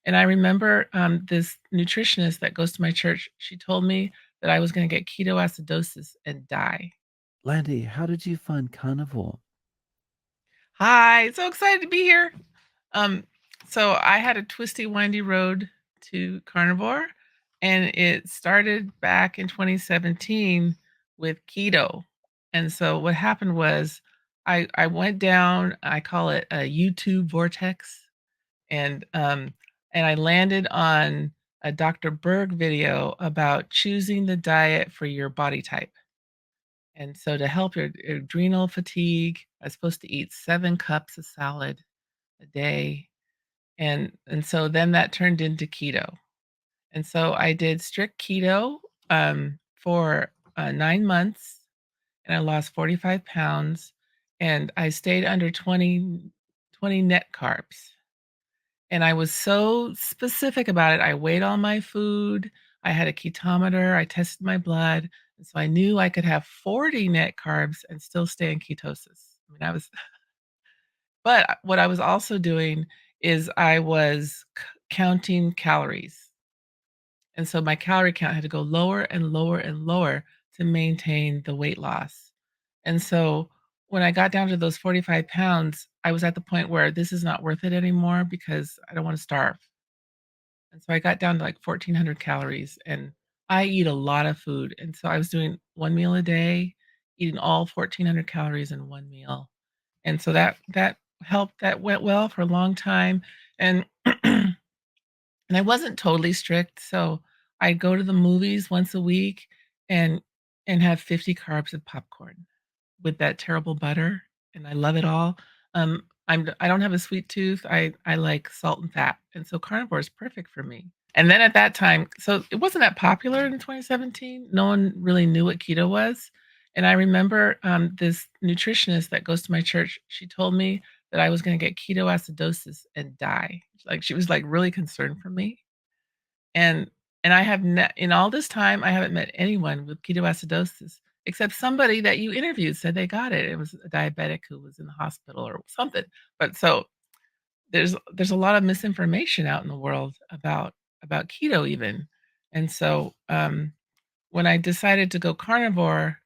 And I remember, this nutritionist that goes to my church, she told me that I was gonna get ketoacidosis and die. Landi, how did you find Carnivore? Hi, so excited to be here. Um, so I had a twisty, windy road to Carnivore, and it started back in 2017 with keto. And so what happened was I went down, I call it a YouTube vortex, and I landed on a Dr. Berg video about choosing the diet for your body type. And so to help your adrenal fatigue, I was supposed to eat 7 cups of salad a day. And so then that turned into keto. And so I did strict keto for 9 months, and I lost 45 pounds, and I stayed under 20 net carbs. And I was so specific about it. I weighed all my food. I had a ketometer. I tested my blood. And so I knew I could have 40 net carbs and still stay in ketosis. I mean, I was, but what I was also doing is I was counting calories. And so my calorie count had to go lower and lower and lower to maintain the weight loss. And so when I got down to those 45 pounds, I was at the point where this is not worth it anymore because I don't want to starve. And so I got down to like 1,400 calories, and I eat a lot of food. And so I was doing one meal a day, eating all 1,400 calories in one meal. And so that helped. That went well for a long time. And and I wasn't totally strict. So I'd go to the movies once a week and have 50 carbs of popcorn with that terrible butter, and I love it all. I don't have a sweet tooth. I like salt and fat, and so carnivore is perfect for me. And then at that time, so it wasn't that popular in 2017. No one really knew what keto was. And I remember this nutritionist that goes to my church. She told me that I was going to get ketoacidosis and die. Like she was like really concerned for me. And I have in all this time, I haven't met anyone with ketoacidosis except somebody that you interviewed said they got it. It was a diabetic who was in the hospital or something. But so there's a lot of misinformation out in the world about keto even. And so when I decided to go carnivore,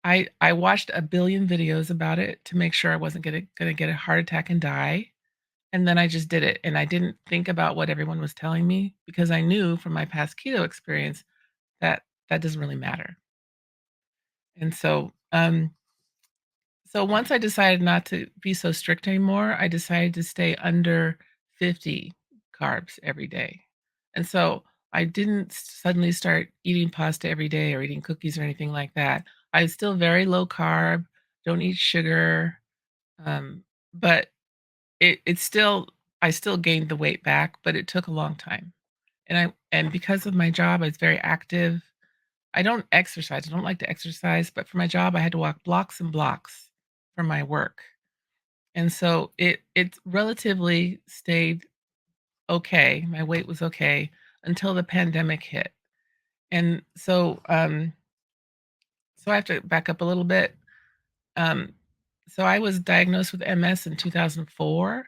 I watched a billion videos about it to make sure I wasn't gonna get a heart attack and die. And then I just did it, and I didn't think about what everyone was telling me because I knew from my past keto experience that that doesn't really matter. And so once I decided not to be so strict anymore, I decided to stay under 50 carbs every day. And so I didn't suddenly start eating pasta every day or eating cookies or anything like that. I was still very low carb, don't eat sugar, but it's still I still gained the weight back, but it took a long time. And because of my job, I was very active. I don't exercise. I don't like to exercise, but for my job, I had to walk blocks and blocks for my work. And so it relatively stayed okay. My weight was okay until the pandemic hit. And so I have to back up a little bit. Um, so I was diagnosed with MS in 2004.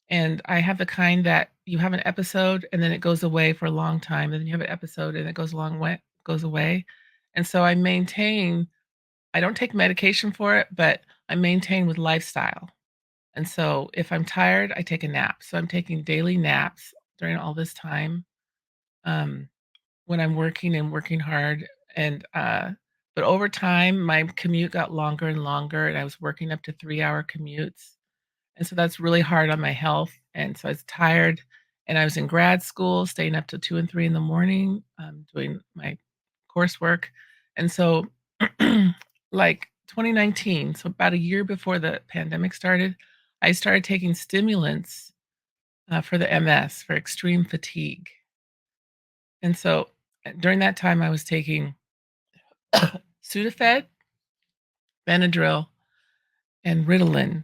And I have the kind that you have an episode and then it goes away for a long time, and then you have an episode and it goes away. And so I don't take medication for it, but I maintain with lifestyle. And so if I'm tired, I take a nap. So I'm taking daily naps during all this time, um, when I'm working and working hard. And but over time, my commute got longer and longer, and I was working up to 3-hour commutes. And so that's really hard on my health, and so I was tired, and I was in grad school, staying up till 2 and 3 in the morning, doing my coursework, and so, like, 2019, so about a year before the pandemic started, I started taking stimulants, for the MS, for extreme fatigue, and so, during that time, I was taking Sudafed, Benadryl, and Ritalin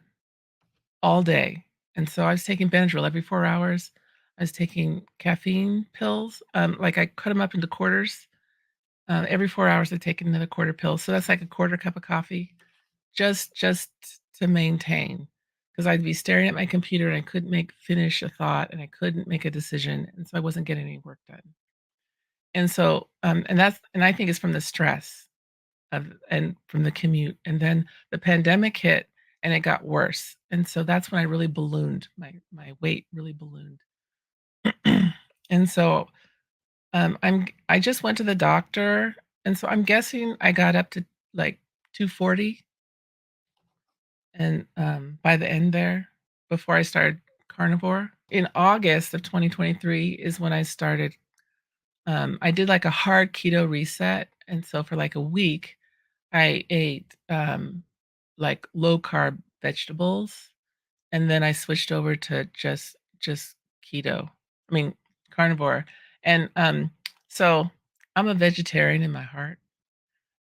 all day. And so I was taking Benadryl every 4 hours. I was taking caffeine pills, like, I cut them up into quarters. Every 4 hours, I take another quarter pill, so that's like a quarter cup of coffee just to maintain. because I'd be staring at my computer and I couldn't finish a thought and I couldn't make a decision, and so I wasn't getting any work done. And so, and I think it's from the stress and from the commute, and then the pandemic hit and it got worse, and so that's when I really ballooned, my weight really ballooned. And so, I just went to the doctor, and so I'm guessing I got up to, like, 240, and, by the end there, before I started carnivore. In August of 2023 is when I started, I did, like, a hard keto reset, and so for, like, a week, I ate, like, low-carb vegetables, and then I switched over to just keto. I mean, carnivore, and, so I'm a vegetarian in my heart,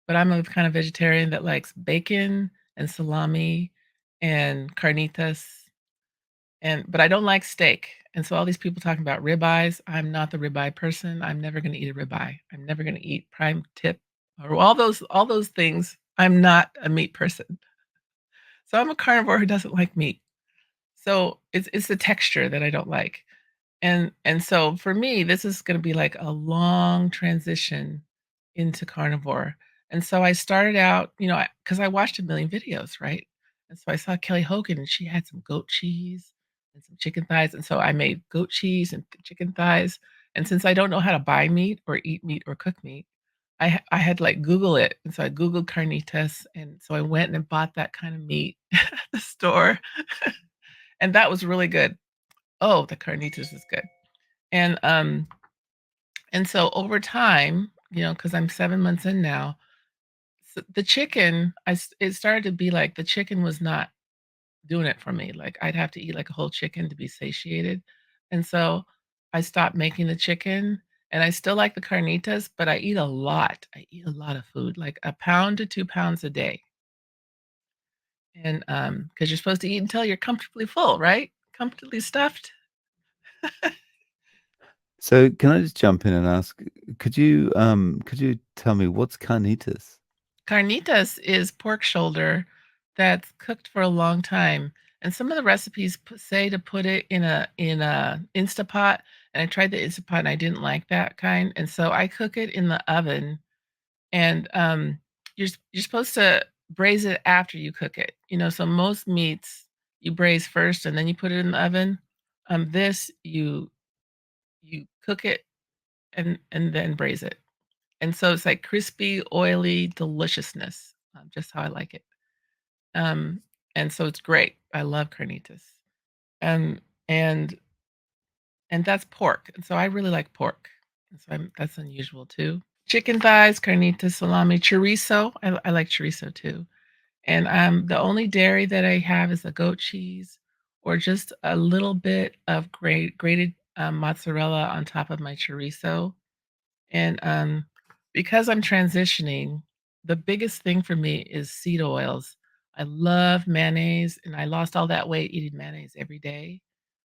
but I'm a kind of vegetarian that likes bacon and salami and carnitas, but I don't like steak, and so all these people talking about ribeyes, I'm not the ribeye person, I'm never gonna eat a ribeye. I'm never gonna eat prime tip or all those things. I'm not a meat person. So I'm a carnivore who doesn't like meat. So it's the texture that I don't like. And so for me, this is gonna be like a long transition into carnivore. And so I started out, because I watched a million videos, right? And so I saw Kelly Hogan and she had some goat cheese and some chicken thighs. And so I made goat cheese and chicken thighs. And since I don't know how to buy meat or eat meat or cook meat, I had to like Google it. And so I Googled carnitas. And so I went and bought that kind of meat at the store. And that was really good. Oh, the carnitas is good. And, um, and so over time, because I'm 7 months in now, the chicken, it started to be like the chicken was not doing it for me. Like I'd have to eat like a whole chicken to be satiated. And so I stopped making the chicken and I still like the carnitas, but I eat a lot. I eat a lot of food, like a pound to 2 pounds a day. And because you're supposed to eat until you're comfortably full, right? Comfortably stuffed. So can I just jump in and ask, could you tell me what's carnitas? Carnitas is pork shoulder that's cooked for a long time, and some of the recipes say to put it in a Instapot, and I tried the Instapot and I didn't like that kind, and so I cook it in the oven, and, you're supposed to braise it after you cook it, so most meats you braise first and then you put it in the oven. This you cook it and then braise it, and so it's like crispy, oily deliciousness, just how I like it. Um, and so it's great. I love carnitas. Um, and and that's pork, and so I really like pork, and so that's unusual too. Chicken thighs, carnitas, salami, chorizo. I like chorizo too. And, the only dairy that I have is the goat cheese or just a little bit of grated, mozzarella on top of my chorizo. And, because I'm transitioning, the biggest thing for me is seed oils. I love mayonnaise, and I lost all that weight eating mayonnaise every day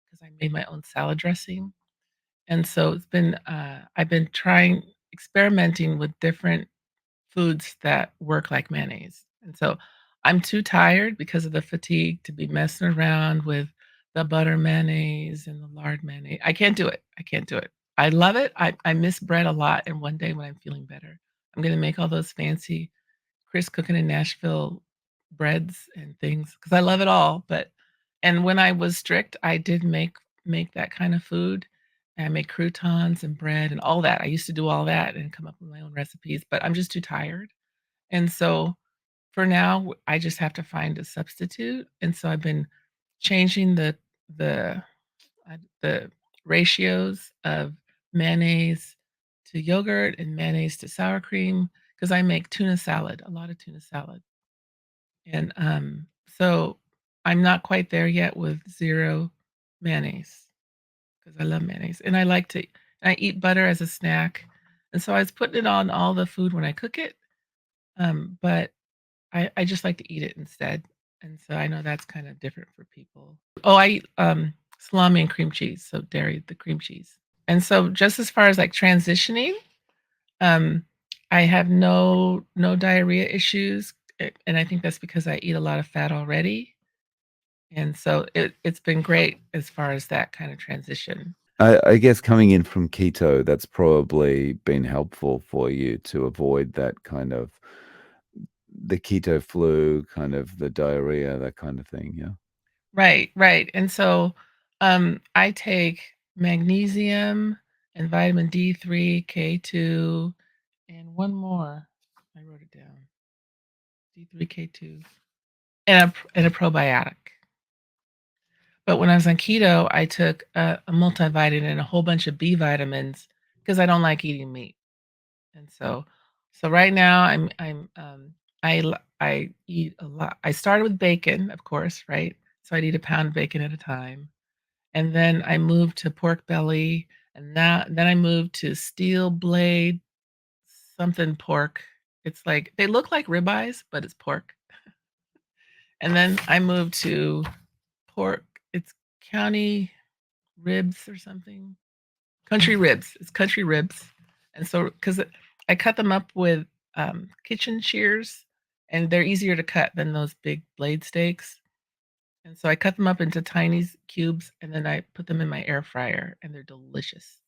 because I made my own salad dressing. And so I've been experimenting with different foods that work like mayonnaise. And so I'm too tired because of the fatigue to be messing around with the butter mayonnaise and the lard mayonnaise. I can't do it. I can't do it. I love it. I miss bread a lot. And one day when I'm feeling better, I'm going to make all those fancy Chris cooking in Nashville breads and things because I love it all. And when I was strict, I did make that kind of food. And I make croutons and bread and all that. I used to do all that and come up with my own recipes, but I'm just too tired. And so for now, I just have to find a substitute. And so I've been changing the the ratios of mayonnaise to yogurt and mayonnaise to sour cream because I make tuna salad, a lot of tuna salad. And so I'm not quite there yet with zero mayonnaise because I love mayonnaise and I eat butter as a snack. And so I was putting it on all the food when I cook it, but I just like to eat it instead, and so I know that's kinda different for people. Oh, I eat, salami and cream cheese, so dairy, the cream cheese. And so just as far as, like, transitioning, um, I have no diarrhea issues, and I think that's because I eat a lot of fat already, And so it's been great as far as that kind of transition. I guess coming in from keto, that's probably been helpful for you to avoid that kind of the keto flu, kind of the diarrhea, that kind of thing. Yeah. Right, right. And so I take magnesium and vitamin D3, K2, and one more. I wrote it down. D3, K2, and a probiotic. But when I was on keto, I took a multivitamin and a whole bunch of B vitamins because I don't like eating meat. And so right now I eat a lot. I started with bacon, of course, right? So I'd eat a pound of bacon at a time. And then I moved to pork belly, and then I moved to steel blade something pork. It's like they look like ribeyes, but it's pork. And then I moved to pork. It's county ribs or something. Country ribs. It's country ribs. And so, because I cut them up with kitchen shears, and they're easier to cut than those big blade steaks. And so I cut them up into tiny cubes, and then I put them in my air fryer, and they're delicious.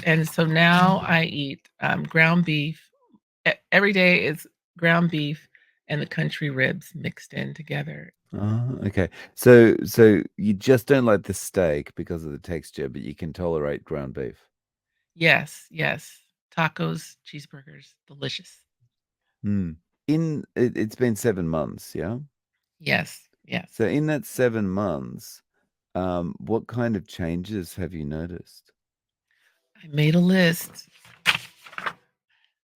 And so now I eat ground beef. Every day is ground beef and the country ribs mixed in together. Oh, okay. So you just don't like the steak because of the texture, but you can tolerate ground beef. Yes, yes. Tacos, cheeseburgers, delicious. Hmm. It's been 7 months, yeah? Yes, yes. So in that 7 months, what kind of changes have you noticed? I made a list.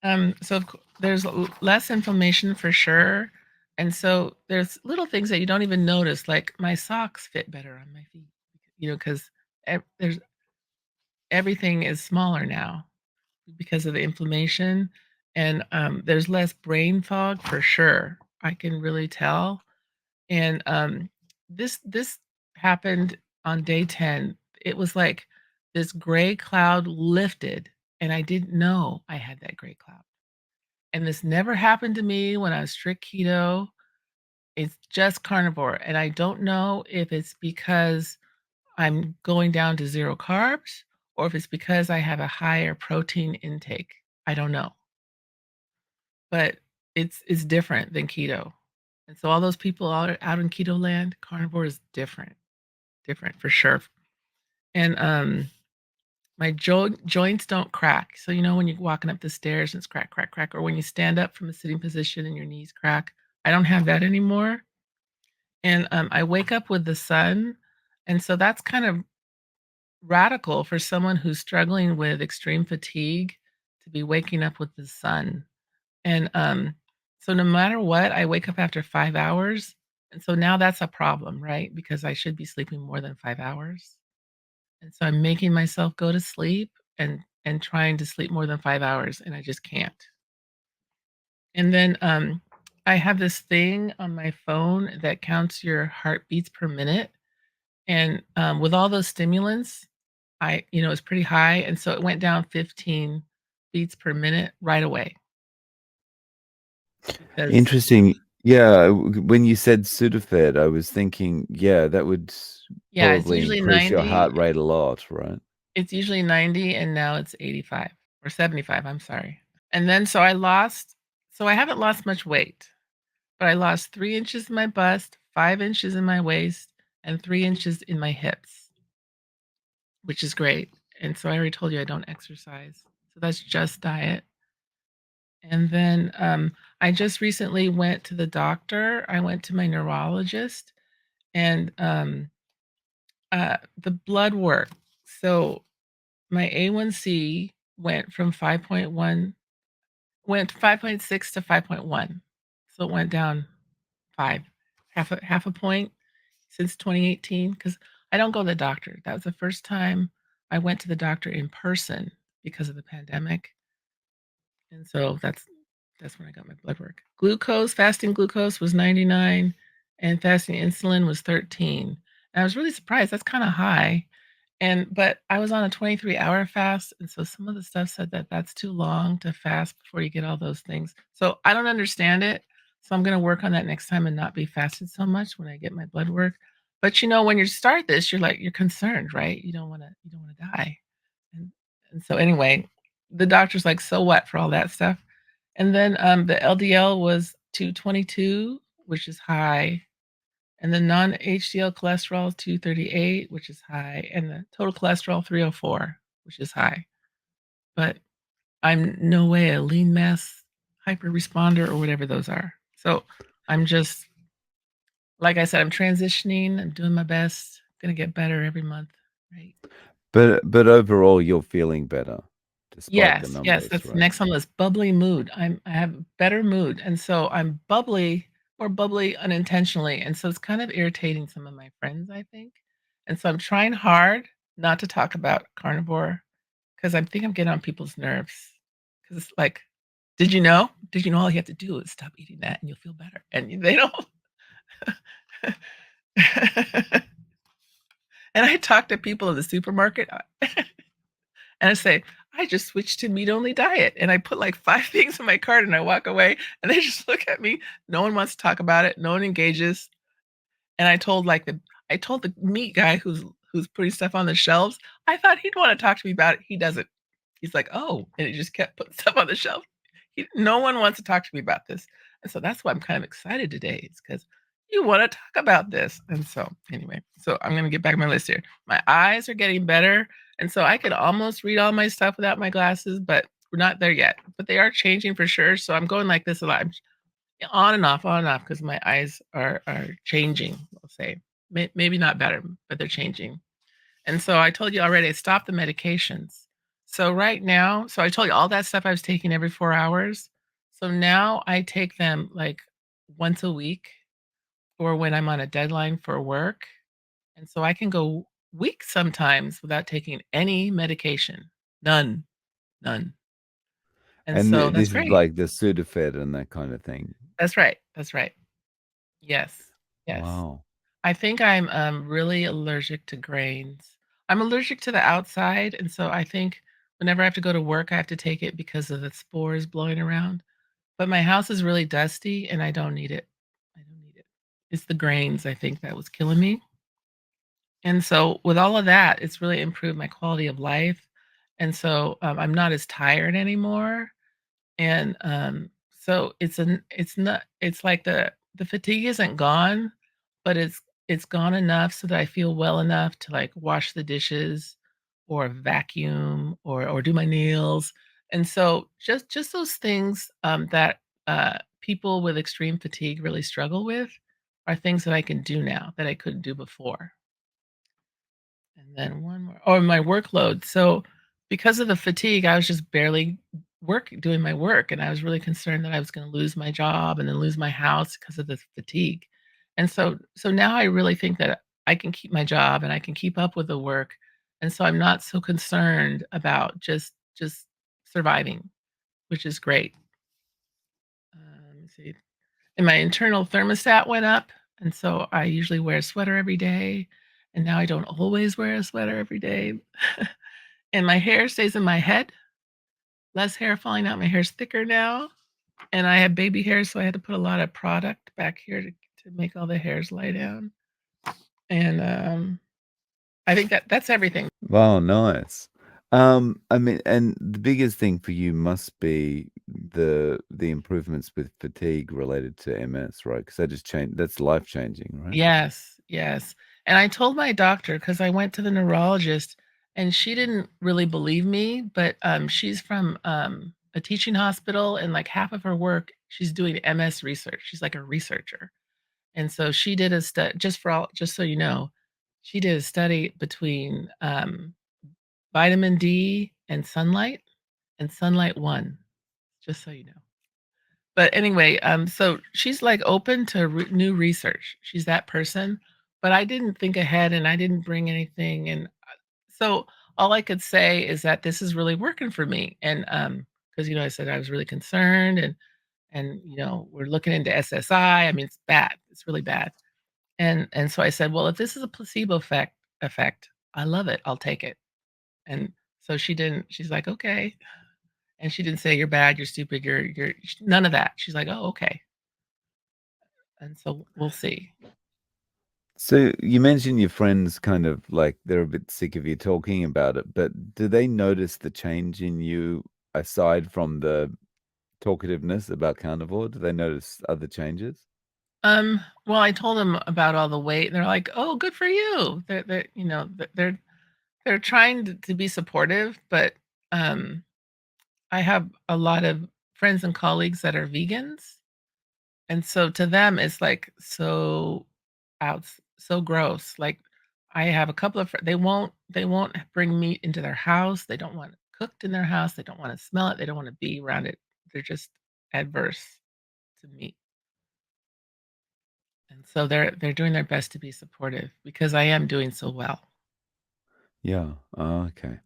There's less inflammation for sure. And so there's little things that you don't even notice, like my socks fit better on my feet, because there's everything is smaller now because of the inflammation. And there's less brain fog for sure. I can really tell. And this happened on day 10. It was like this gray cloud lifted, and I didn't know I had that gray cloud. And this never happened to me when I was strict keto. It's just carnivore. And I don't know if it's because I'm going down to zero carbs or if it's because I have a higher protein intake. I don't know. But it's different than keto. And so all those people out in keto land, carnivore is different for sure. And my joints don't crack. So when you're walking up the stairs and it's crack, crack, crack, or when you stand up from a sitting position and your knees crack, I don't have that anymore. And I wake up with the sun, and so that's kind of radical for someone who's struggling with extreme fatigue to be waking up with the sun. And so no matter what, I wake up after 5 hours, and so now that's a problem, right? Because I should be sleeping more than 5 hours. And so I'm making myself go to sleep and trying to sleep more than 5 hours, and I just can't. And then I have this thing on my phone that counts your heartbeats per minute. And with all those stimulants, it's pretty high. And so it went down 15 beats per minute right away because, Interesting. Yeah, when you said Sudafed, I was thinking, yeah, that would yeah, it's probably usually increase your 90. heart rate a lot, right? It's usually 90, and now it's 85 or 75. I'm sorry. And then so I haven't lost much weight, but I lost 3 inches in my bust, 5 inches in my waist, and 3 inches in my hips, which is great. And so I already told you I don't exercise. So that's just diet. And then I just recently went to the doctor. I went to my neurologist, and the blood work. So my A1C went from 5.1, went 5.6 to 5.1. So it went down five, half a point since 2018. Because I don't go to the doctor. That was the first time I went to the doctor in person because of the pandemic. And so that's when I got my blood work. Fasting glucose was 99 and fasting insulin was 13. And I was really surprised. That's kind of high. But I was on a 23-hour fast, and so some of the stuff said that that's too long to fast before you get all those things. So I don't understand it. So I'm gonna work on that next time and not be fasted so much when I get my blood work. But, when you start this, you're concerned, right? You don't wanna die. And and so anyway, the doctor's like, "So what?" for all that stuff. And then, the LDL was 222, which is high, and the non-HDL cholesterol is 238, which is high, and the total cholesterol 304, which is high. But I'm no way a lean mass hyper responder or whatever those are. So I'm just, like I said, I'm transitioning. I'm doing my best. Gonna get better every month, right? But overall, you're feeling better despite the Yes, numbers, that's right? next on the list. Bubbly mood. I have better mood, and so I'm bubbly or bubbly unintentionally, and so it's kind of irritating some of my friends, I think. And so I'm trying hard not to talk about carnivore because I think I'm getting on people's nerves. Because it's like, did you know? Did you know all you have to do is stop eating that and you'll feel better? And they don't. And I talk to people in the supermarket and I say, I just switched to meat only diet. And I put like 5 things in my cart and I walk away and they just look at me. No one wants to talk about it. No one engages. And I told the meat guy who's putting stuff on the shelves, I thought he'd want to talk to me about it. He doesn't. He's like, "Oh," and he just kept putting stuff on the shelf. No one wants to talk to me about this. And so that's why I'm kind of excited today. It's because you want to talk about this. And so anyway, so I'm gonna get back on my list here. My eyes are getting better. And so I could almost read all my stuff without my glasses, but we're not there yet. But they are changing for sure. So I'm going like this a lot. I'm on and off because my eyes are changing, I'll say. Maybe not better, but they're changing. And so I told you already, I stopped the medications. So right now, so I told you all that stuff I was taking every 4 hours. So now I take them like once a week or when I'm on a deadline for work. And so I can go weeks sometimes without taking any medication. None, none. And And so that's this is great. like the Sudafed and that kind of thing. That's right. That's right. Yes. Yes. Wow. I think I'm, really allergic to grains. I'm allergic to the outside, and so I think whenever I have to go to work, I have to take it because of the spores blowing around. But my house is really dusty, and I don't need it. I don't need it. It's the grains, I think, that was killing me. And so with all of that, it's really improved my quality of life. And so, I'm not as tired anymore. And, so it's not it's like the fatigue isn't gone, but it's gone enough so that I feel well enough to, like, wash the dishes or vacuum or do my nails. And so just those things, that, people with extreme fatigue really struggle with are things that I can do now that I couldn't do before. And then one more my workload. So, because of the fatigue, I was just barely doing my work, and I was really concerned that I was gonna lose my job and then lose my house because of the fatigue. And so now I really think that I can keep my job and I can keep up with the work, and so I'm not so concerned about just surviving, which is great. Let me see. And my internal thermostat went up, and so I usually wear a sweater every day, and now I don't always wear a sweater every day. And my hair stays in my head, less hair falling out, my hair's thicker now, and I have baby hair, so I had to put a lot of product back here to make all the hairs lie down. And, I think that's everything. Wow, nice. I mean, and the biggest thing for you must be the improvements with fatigue related to MS, right? Because that just changed. That's life changing, right? Yes, yes. And I told my doctor because I went to the neurologist and she didn't really believe me, but she's from a teaching hospital and like half of her work, she's doing MS research. She's like a researcher. And so she did a study just so you know, she did a study between vitamin D and sunlight one, just so you know. But anyway, so she's, like, open to new research. She's that person, but I didn't think ahead and I didn't bring anything, and, so all I could say is that this is really working for me, and, because I said I was really concerned and, we're looking into SSI. I mean, it's bad. It's really bad. And so I said, "Well, if this is a placebo effect, I love it. I'll take it." And so she's like, "Okay." And she didn't say, "You're bad, you're stupid, you're" none of that. She's like, "Oh, okay." and so we'll see. So you mentioned your friends kind of like they're a bit sick of you talking about it, but do they notice the change in you aside from the talkativeness about carnivore? Do they notice other changes? Well, I told them about all the weight, and they're like, "Oh, good for you." They're you know, they're trying to be supportive, but, um, I have a lot of friends and colleagues that are vegans, and so to them, it's, like, so gross. Like, I have a couple of they won't bring meat into their house, they don't want it cooked in their house, they don't wanna smell it, they don't wanna be around it. They're just adverse to meat. And so they're doing their best to be supportive because I am doing so well. Yeah. Oh, okay.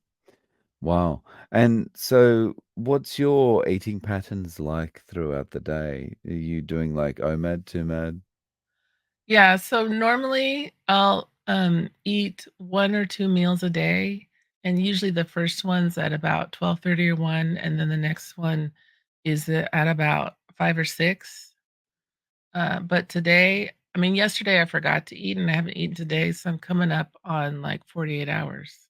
Wow. And so what's your eating patterns like throughout the day? Are you doing like OMAD, TUMAD? Yeah, so normally I'll, eat 1 or 2 meals a day, and usually the first one's at about 12:30 or 1, and then the next one is, at about 5 or 6. But today I mean, yesterday I forgot to eat, and I haven't eaten today, so I'm coming up on, like, 48 hours.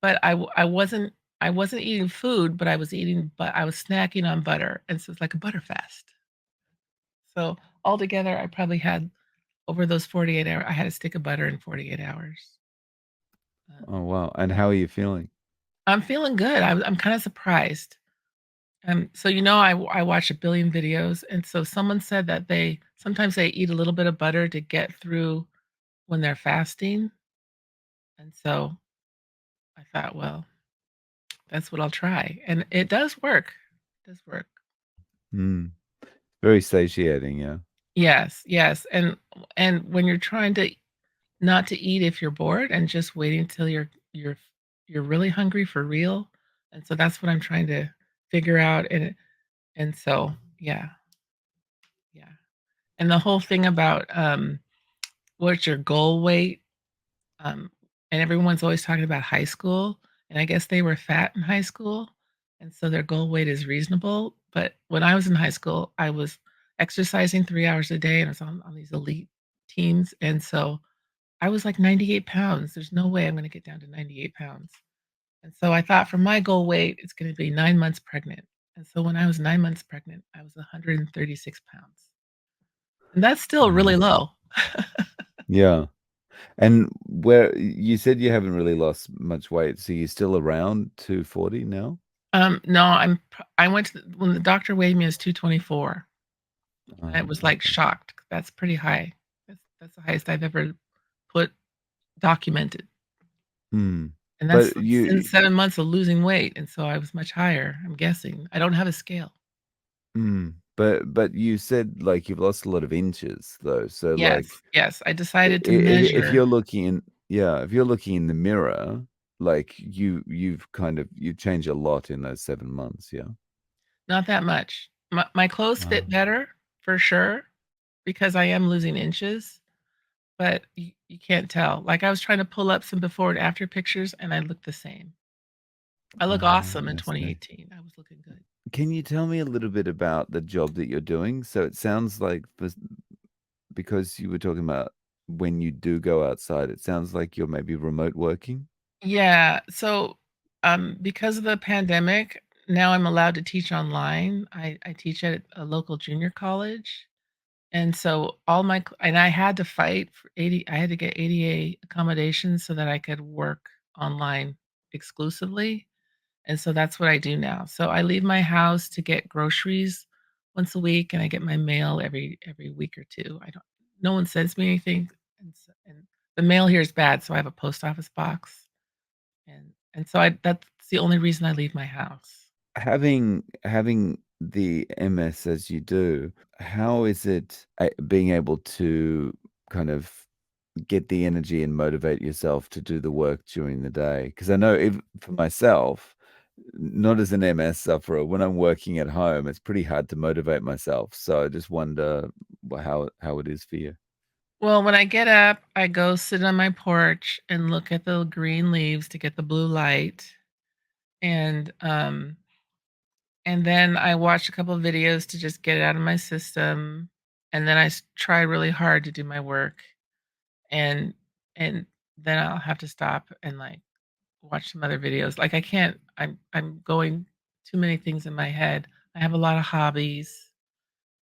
But I wasn't eating food, but I was snacking on butter, and so it's like a butter fast. So, altogether, I probably had over those 48 hours, I had a stick of butter in 48 hours. Oh, wow. And how are you feeling? I'm feeling good. I'm kinda surprised. So, I watch a billion videos, and so someone said that they sometimes they eat a little bit of butter to get through when they're fasting, and so I thought, "Well, that's what I'll try," and it does work. It does work. Mm. Very satiating, yeah. Yes, yes, and when you're trying to not to eat if you're bored and just waiting till you're really hungry for real, and so that's what I'm trying to figure out, and so, yeah, yeah, and the whole thing about, what's your goal weight, um, and everyone's always talking about high school, and I guess they were fat in high school, and so their goal weight is reasonable, but when I was in high school, I was exercising 3 hours a day, and I was on these elite teams, and so I was like 98 pounds. There's no way I'm gonna get down to 98 pounds. And so I thought for my goal weight, it's gonna be 9 months pregnant. And so when I was 9 months pregnant, I was 136 pounds. And that's still really Wow. low. Yeah. And where you said you haven't really lost much weight, so you're still around 240 now? No, I went to when the doctor weighed me, as 224. I was, like, Okay. shocked. That's pretty high. That's the highest I've ever put documented. Mm. And that's But since 7 months of losing weight, and so I was much higher, I'm guessing. I don't have a scale. but you said, like, you've lost a lot of inches, though, so, like, Yes, yes, I I decided to if measure. you're looking in yeah, if you're looking in the mirror, like, you've changed a lot in those 7 months, yeah? Not that much. My clothes fit Wow. better, for sure, because I am losing inches, but you can't tell. Like, I was trying to pull up some before and after pictures, and I look the same. I look awesome in I see. 2018. I was looking good. Can you tell me a little bit about the job that you're doing? So it sounds like because you were talking about when you do go outside, it sounds like you're maybe remote working? Yeah, so, because of the pandemic, now I'm allowed to teach online. I teach at a local junior college, and so all my cl and I had to fight for 80 I had to get ADA accommodations so that I could work online exclusively. And so that's what I do now. So I leave my house to get groceries once a week, and I get my mail every week or 2. I don't no one sends me anything, and the mail here is bad, so I have a post office box, and so I that's the only reason I leave my house. Having the MS as you do, how is it, being able to kind of get the energy and motivate yourself to do the work during the day? Because I know for myself, not as an MS sufferer, when I'm working at home, it's pretty hard to motivate myself. So I just wonder how it is for you. Well, when I get up, I go sit on my porch and look at the green leaves to get the blue light, and, and then I watch a couple of videos to just get it out of my system. and then try really hard to do my work, and and then I'll have to stop and, like, watch some other videos. Like, I can't I'm going too many things in my head. I have a lot of hobbies,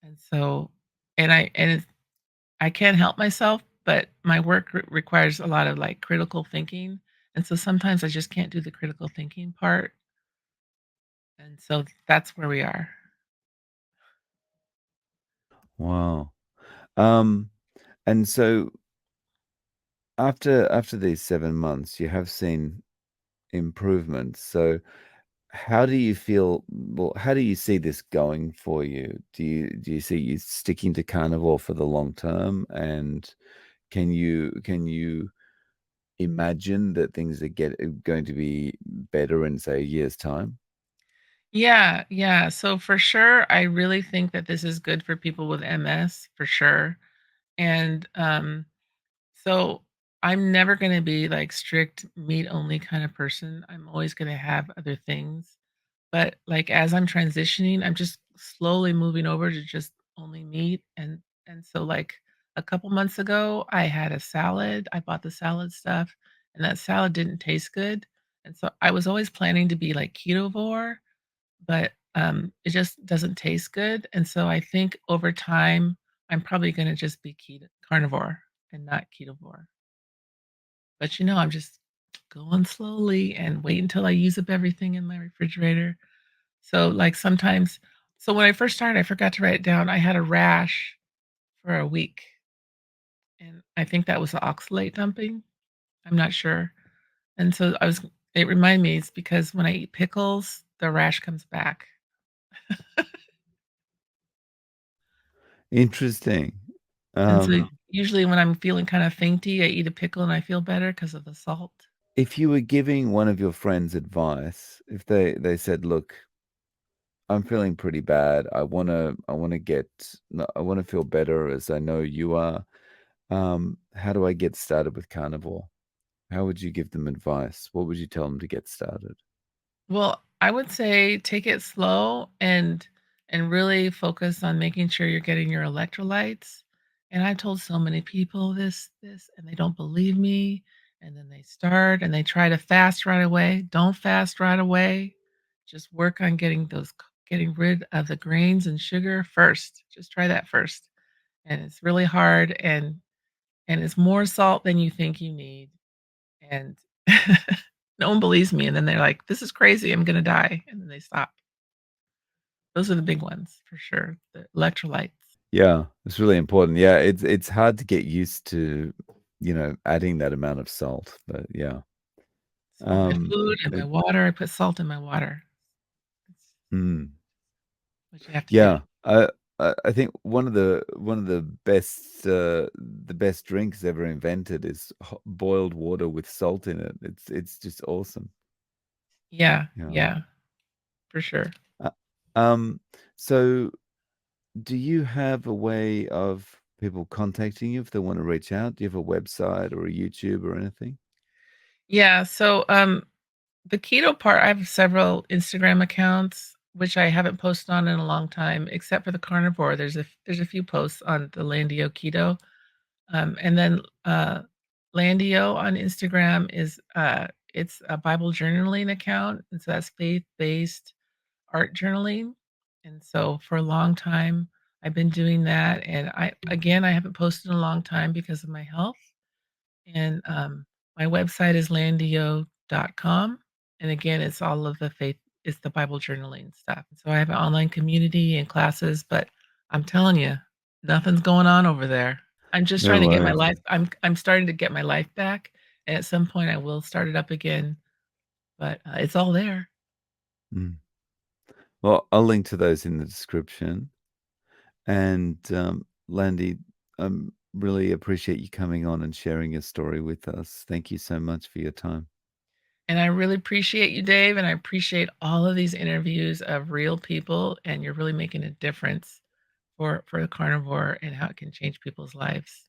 and so and I can't help myself, but my work requires a lot of, like, critical thinking, and so sometimes I just can't do the critical thinking part, and so that's where we are. Wow. Um, and so after these 7 months, you have seen improvements. So how do you feel well, how do you see this going for you? Do you see you sticking to carnivore for the long term? And can you imagine that things are going to be better in, say, a year's time? Yeah, yeah, so for sure, I really think that this is good for people with MS, for sure, and, so I'm never gonna be, like, strict meat only kind of person. I'm always gonna have other things. But, like, as I'm transitioning, I'm just slowly moving over to just only meat, and so, like, a couple months ago, I had a salad. I bought the salad stuff, and that salad didn't taste good, and so I was always planning to be, like, ketovore, but, it just doesn't taste good, and so I think over time, I'm probably gonna just be carnivore and not ketovore. But, I'm just going slowly and wait until I use up everything in my refrigerator. So, like, sometimes when I first started, I forgot to write it down. I had a rash for a week, and I think that was the oxalate dumping. I'm not sure. And so it reminded me it's because when I eat pickles, the rash comes back. Interesting. And so Um, usually when I'm feeling kind of fainty, I eat a pickle and I feel better because of the salt. if you were giving one of your friends advice, if they said, "Look, I'm feeling pretty bad. I wanna feel better as I know you are. How do I get started with carnivore?" How would you give them advice? What would you tell them to get started? Well, I would say take it slow and really focus on making sure you're getting your electrolytes. And I've told so many people this, and they don't believe me. And then they start and they try to fast right away. Don't fast right away. Just work on getting rid of the grains and sugar first. Just try that first. And it's really hard and it's more salt than you think you need. And no one believes me, and then they're like, "This is crazy, I'm gonna die," and then they stop. Those are the big ones for sure, the electrolytes. Yeah, it's really important. Yeah, it's hard to get used to, adding that amount of salt, but yeah. So my food and my It water, I put salt in my water. That's mm. what you have to do. Yeah, I think one of the best drinks ever invented is boiled water with salt in it. It's just awesome. Yeah, Yeah. yeah, for sure. Uh, um, so do you have a way of people contacting you if they want to reach out? Do you have a website or a YouTube or anything? Yeah, so, the keto part, I have several Instagram accounts, which I haven't posted on in a long time, except for the carnivore. There's a few posts on the Landio keto. And then, Landio on Instagram it's a Bible journaling account, and so that's faith-based art journaling, and so for a long time, I've been doing that, and I haven't posted in a long time because of my health, and, my website is landio.com, and again, it's the Bible journaling stuff. So I have an online community and classes, but I'm telling you, nothing's going on over there. I'm just trying No to get my way. life I'm starting to get my life back, and at some point, I will start it up again, but, it's all there. Mm. Well, I'll link to those in the description. And Landy, I really appreciate you coming on and sharing your story with us. Thank you so much for your time. And I really appreciate you, Dave, and I appreciate all of these interviews of real people, and you're really making a difference for the carnivore and how it can change people's lives.